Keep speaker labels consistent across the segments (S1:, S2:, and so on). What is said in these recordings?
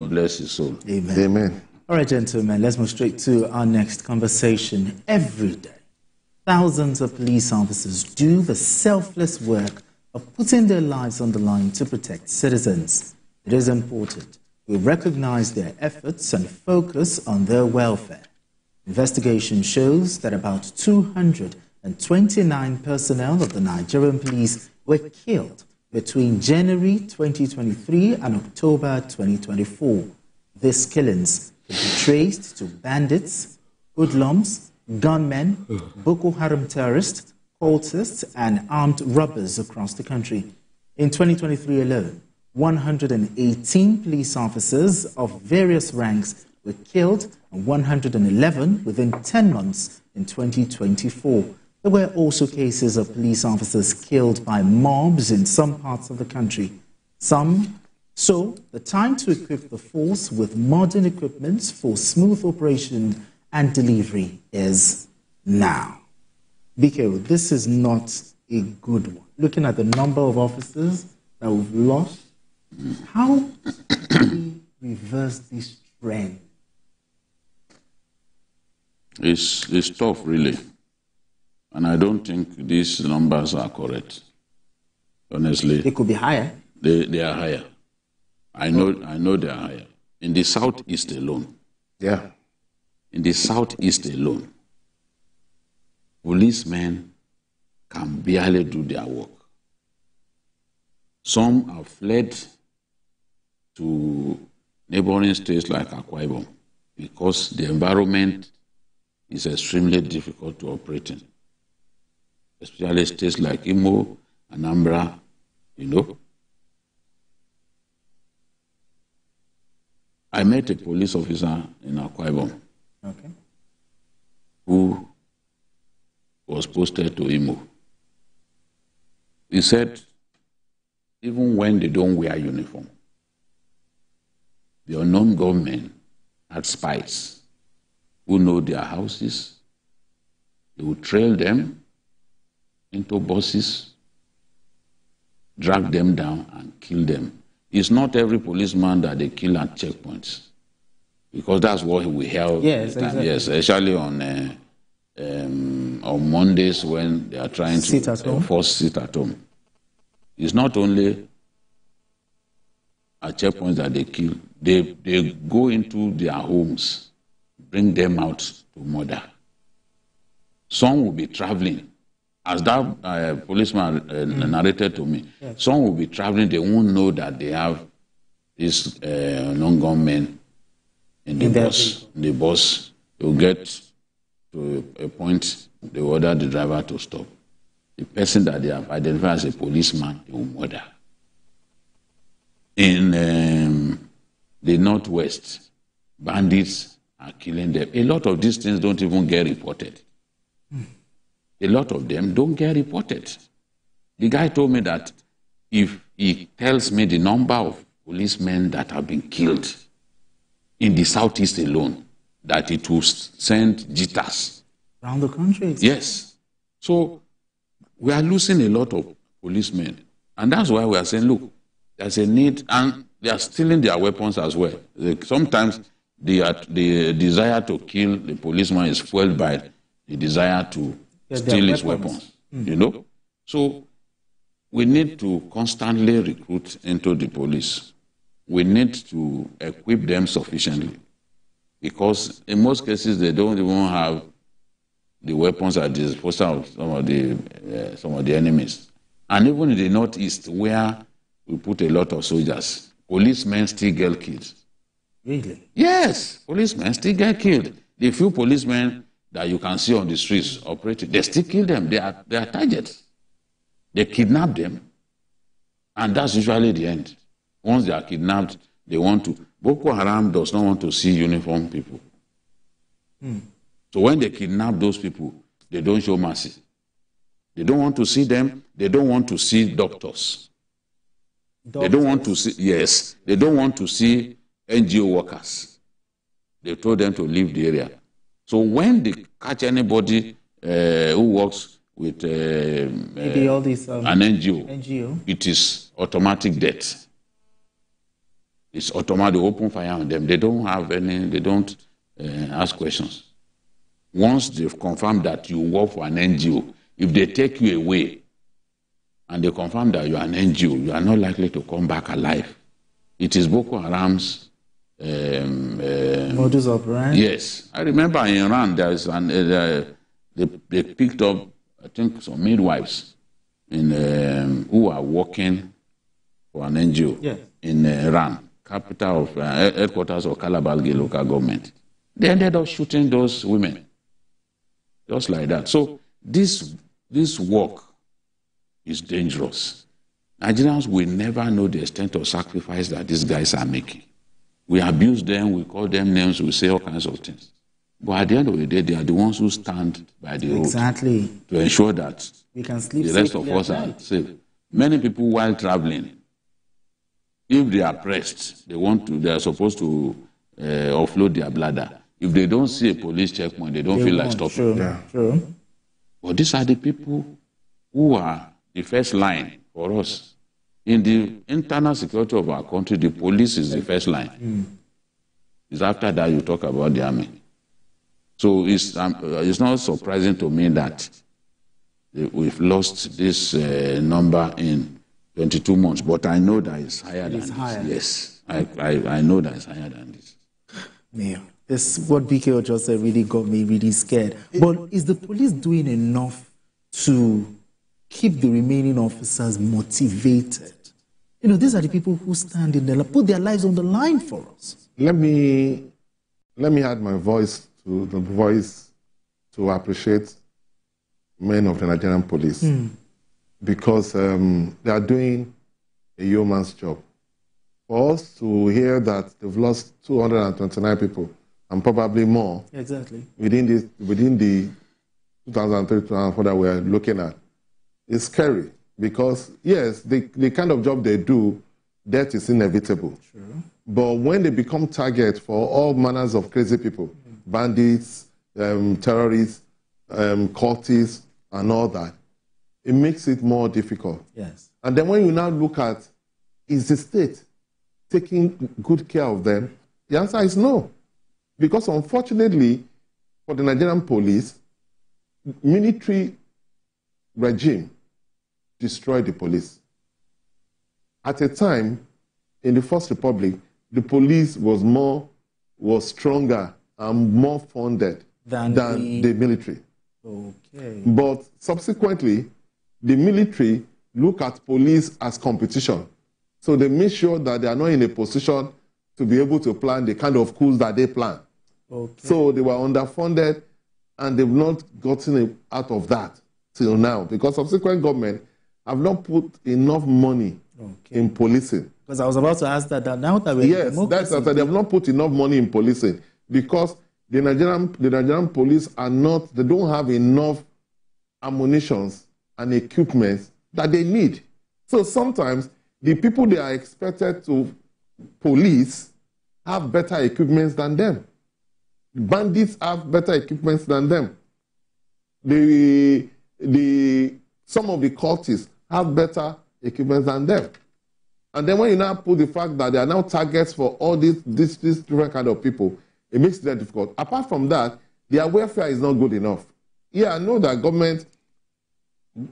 S1: Bless his soul.
S2: Amen.
S3: Amen.
S2: All right, gentlemen, let's move straight to our next conversation. Every day, thousands of police officers do the selfless work of putting their lives on the line to protect citizens. It is important we recognize their efforts and focus on their welfare. Investigation shows that about 229 personnel of the Nigerian police were killed between January 2023 and October 2024. These killings could be traced to bandits, hoodlums, gunmen, Boko Haram terrorists, cultists, and armed robbers across the country. In 2023 alone, 118 police officers of various ranks were killed and 111 within 10 months in 2024. There were also cases of police officers killed by mobs in some parts of the country. So, the time to equip the force with modern equipment for smooth operation and delivery is now. BKO, this is not a good one. Looking at the number of officers that we've lost, how do we reverse this trend?
S1: It's tough, really. And I don't think these numbers are correct. Honestly.
S2: They could be higher.
S1: They are higher. I know they are higher. In the southeast alone.
S3: Yeah.
S1: In the southeast alone, policemen can barely do their work. Some have fled to neighboring states like Akwa Ibom because the environment is extremely difficult to operate in, especially states like Imo, Anambra, you know. I met a police officer in Akwa Ibom who was posted to Imo. He said, even when they don't wear uniform, the unknown government had spies who know their houses. They would trail them into buses, drag them down and kill them. It's not every policeman that they kill at checkpoints, because that's what we held.
S2: Yes, exactly.
S1: Yes, especially on Mondays when they are trying to force sit at home. It's not only at checkpoints that they kill. They go into their homes, bring them out to murder. Some will be traveling. As that policeman narrated to me, yes. Some will be traveling, they won't know that they have this non-gunmen in the bus. In the bus, they'll get to a point, they order the driver to stop. The person that they have identified as a policeman, they will murder. In the Northwest, bandits are killing them. A lot of these things don't even get reported. A lot of them don't get reported. The guy told me that if he tells me the number of policemen that have been killed in the southeast alone, that it will send jitters.
S2: Around the country?
S1: Yes. So we are losing a lot of policemen. And that's why we are saying, look, there's a need, and they are stealing their weapons as well. Sometimes the desire to kill the policeman is fueled by the desire to steal his weapons, you know? So we need to constantly recruit into the police. We need to equip them sufficiently, because in most cases they don't even have the weapons at the disposal of some of the enemies. And even in the Northeast, where we put a lot of soldiers, policemen still get killed.
S2: Really?
S1: Yes, policemen still get killed. The few policemen that you can see on the streets operating, they still kill them. They are targets. They kidnap them, and that's usually the end. Once they are kidnapped, they want to. Boko Haram does not want to see uniformed people. So when they kidnap those people, they don't show mercy. They don't want to see them. They don't want to see doctors. They don't want to see, yes, they don't want to see NGO workers. They told them to leave the area. So when they catch anybody who works with
S2: maybe all these,
S1: an NGO, it is automatic death. It's automatic. They open fire on them. They don't have any, they don't ask questions. Once they've confirmed that you work for an NGO, if they take you away and they confirm that you are an NGO, you are not likely to come back alive. It is Boko Haram's
S2: modus operandi.
S1: Yes. I remember in Iran, there is they picked up, I think, some midwives who are working for an NGO in Iran, capital of headquarters of Kalabalgi local government. They ended up shooting those women, just like that. So this work is dangerous. Nigerians will never know the extent of sacrifice that these guys are making. We abuse them, we call them names, we say all kinds of things. But at the end of the day, they are the ones who stand by the road to ensure that
S2: we can sleep
S1: the rest of us are safe. Many people, while traveling, if they are pressed, they are supposed to offload their bladder. If they don't see a police checkpoint, they don't feel like stopping.
S2: True.
S1: But these are the people who are the first line for us. In the internal security of our country, the police is the first line. It's after that you talk about the army. So it's not surprising to me that we've lost this number in 22 months, but I know that it's higher than this. Yes, I know that it's higher than this.
S2: Mayor, what BKO just said really got me really scared. But is the police doing enough to keep the remaining officers motivated? You know, these are the people who stand in there, put their lives on the line for us.
S3: Let me add my voice to the voice to appreciate men of the Nigerian police because they are doing a yeoman's job. For us to hear that they've lost 229 people and probably more within the 2003-2004 that we are looking at, is scary. Because, yes, the kind of job they do, death is inevitable. True. But when they become target for all manners of crazy people, bandits, terrorists, cultists, and all that, it makes it more difficult.
S2: Yes.
S3: And then when you now look at, is the state taking good care of them? The answer is no. Because unfortunately, for the Nigerian police, military regime destroyed the police. At a time, in the First Republic, the police was stronger and more funded than the military.
S2: Okay.
S3: But subsequently, the military look at police as competition. So they make sure that they are not in a position to be able to plan the kind of coups that they plan.
S2: Okay.
S3: So they were underfunded and they've not gotten out of that till now because subsequent government have not put enough money in policing.
S2: Because I was about to ask that now that we're
S3: yes, that's that they have not put enough money in policing because the Nigerian police are not, they don't have enough ammunitions and equipment that they need. So sometimes the people they are expected to police have better equipment than them. Bandits have better equipment than them. Some of the cultists have better equipment than them. And then when you now put the fact that they are now targets for all these different kind of people, it makes it difficult. Apart from that, their welfare is not good enough. Yeah, I know that government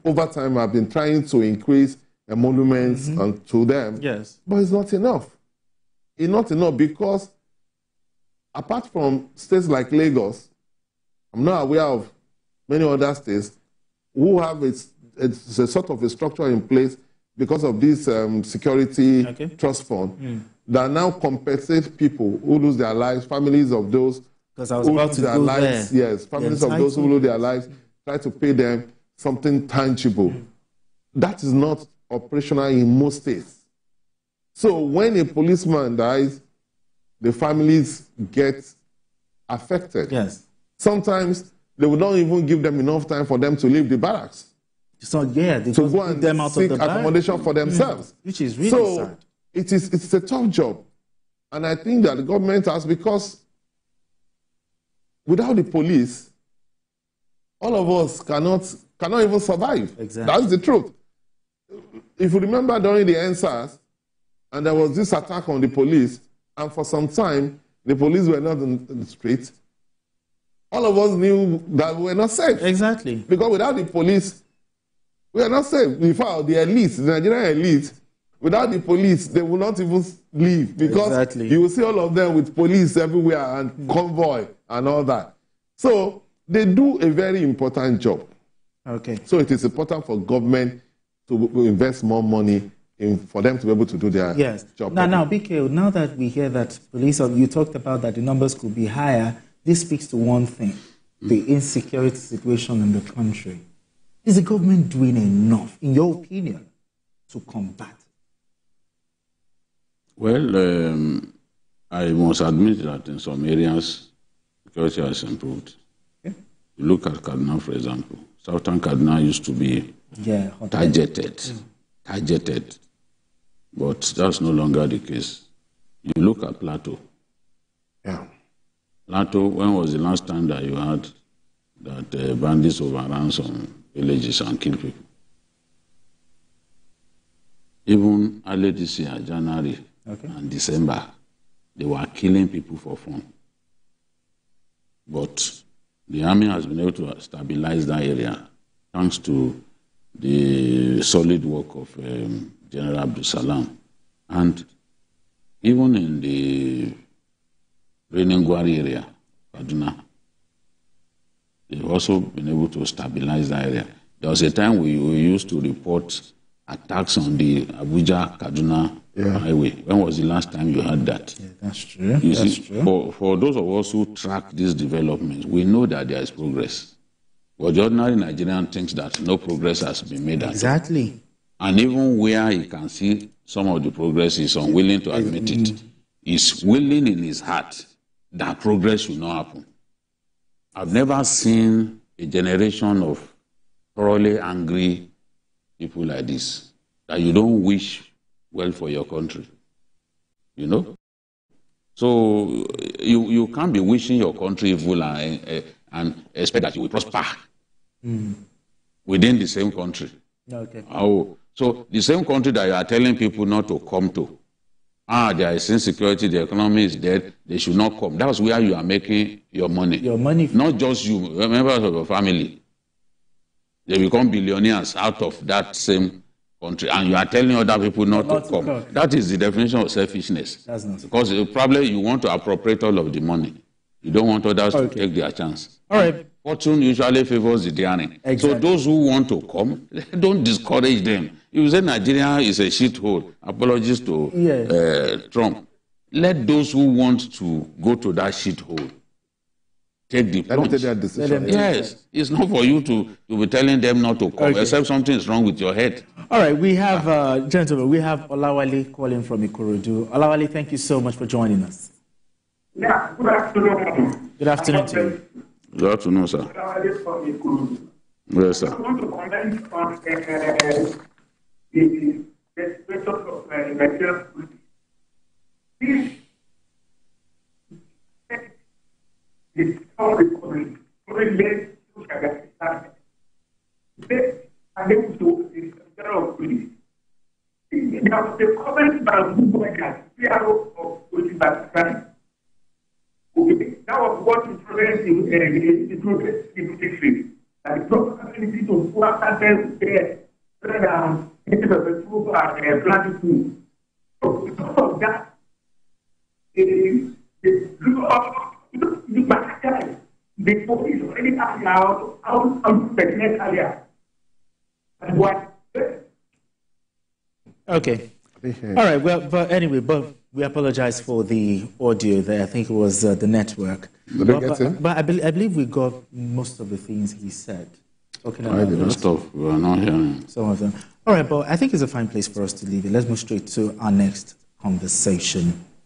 S3: over time have been trying to increase emoluments to them,
S2: yes,
S3: but it's not enough. It's not enough because apart from states like Lagos, I'm not aware of many other states who have it's a sort of a structure in place because of this security trust fund that now compensate people who lose their lives, families of those
S2: because I was about to go
S3: lives,
S2: there.
S3: yes, families of those who lose their lives, try to pay them something tangible. That is not operational in most states. So when a policeman dies, the families get affected.
S2: Yes.
S3: Sometimes they will not even give them enough time for them to leave the barracks.
S2: So yeah, they
S3: to go and
S2: them out
S3: seek
S2: of the
S3: accommodation for themselves.
S2: Which is really sad.
S3: It's a tough job. And I think that the government has, because without the police, all of us cannot even survive.
S2: Exactly.
S3: That's the truth. If you remember during the NSAS, and there was this attack on the police, And for some time, the police were not in the street. All of us knew that we were not safe.
S2: Exactly.
S3: Because without the police, we are not safe. In fact, the elite, the Nigerian elite, without the police, they will not even leave. Because you will see all of them with police everywhere and convoy and all that. So they do a very important job.
S2: Okay.
S3: So it is important for government to invest more money for them to be able to do their job.
S2: Now, BK, now that we hear that police, you talked about that the numbers could be higher, this speaks to one thing, the insecurity situation in the country. Is the government doing enough, in your opinion, to combat it?
S1: Well, I must admit that in some areas, security has improved. Okay. You look at Kaduna, for example. Southern Kaduna used to be targeted. But that's no longer the case. You look at Plateau.
S3: Yeah.
S1: Plateau, when was the last time that you heard that bandits overran some villages and killed people? Even early this year, January and December, they were killing people for fun. But the army has been able to stabilize that area thanks to the solid work of General Abdul Salam. And even in the Renengwari area, Kaduna, they've also been able to stabilize that area. There was a time we used to report attacks on the Abuja-Kaduna highway. When was the last time you heard that?
S2: Yeah, that's true. That's
S1: true. For those of us who track these developments, we know that there is progress. But the ordinary Nigerian thinks that no progress has been made.
S2: Exactly.
S1: And even where he can see some of the progress, he's unwilling to admit it. He's willing in his heart that progress should not happen. I've never seen a generation of thoroughly angry people like this, that you don't wish well for your country. You know? So you can't be wishing your country evil and expect that you will prosper within the same country.
S2: Okay.
S1: Oh, so the same country that you are telling people not to come to, there is insecurity, the economy is dead, they should not come. That's where you are making your money.
S2: Your money.
S1: Not just you, members of your family. They become billionaires out of that same country, and you are telling other people not to come. That is the definition of selfishness.
S2: That's not
S1: because probably you want to appropriate all of the money. You don't want others to take their chance.
S2: All right.
S1: Fortune usually favors the daring. Exactly. So those who want to come, don't discourage them. You say Nigeria is a shithole. Apologies to Trump. Let those who want to go to that shithole take the plunge.
S3: Take their decision.
S1: Yes, it's not for you to be telling them not to come, except something is wrong with your head.
S2: All right, we have, gentlemen, we have Olawale calling from Ikorodu. Olawale, thank you so much for joining us.
S4: Yeah, good afternoon.
S2: Good afternoon to you.
S1: Good afternoon, sir.
S4: Olawale from Ikorodu.
S1: Yes, sir.
S4: I want to comment on the situation of Nigerian police. It's all recovery. Led to Shagatistan. They are able to the general police. There was a comment by Google PRO of Pakistan. Okay, that was what influenced the progress in the country. And the probability to pull after them there, rather than instead of the two planting food. So because of that, the police already carried out the next area. And what?
S2: Okay. All right. Well, but anyway, but we apologize for the audio there. I think it was the network. But I believe we got most of the things he said.
S1: Stuff we are not hearing.
S2: Some of them. All right, but I think it's a fine place for us to leave it. Let's move straight to our next conversation.